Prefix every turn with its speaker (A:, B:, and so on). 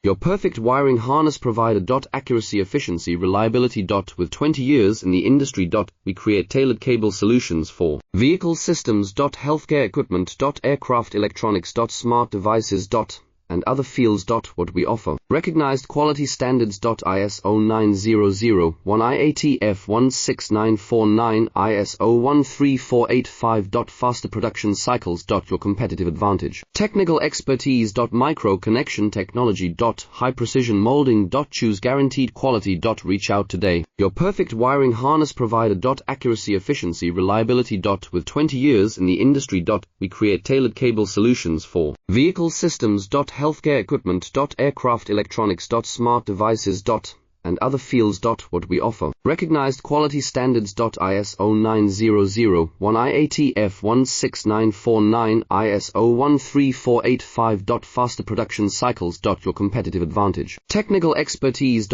A: Your perfect wiring harness provider. Accuracy, efficiency, reliability. With 20 years in the industry. We create tailored cable solutions for vehicle systems. Healthcare equipment. Aircraft electronics. Smart devices. And other fields. What we offer. Recognized quality standards. ISO 9001 IATF 16949 ISO 13485. Faster production cycles. Your competitive advantage. Technical expertise. Micro connection technology. High precision molding. Choose guaranteed quality. Reach out today. Your perfect wiring harness provider. Accuracy, efficiency, reliability. With 20 years in the industry. We create tailored cable solutions for vehicle systems. Healthcare equipment. Aircraft electronics. Smart devices. And other fields. What we offer. Recognized quality standards. ISO 9001 IATF 16949 ISO 13485. Faster production cycles. Your competitive advantage. Technical expertise.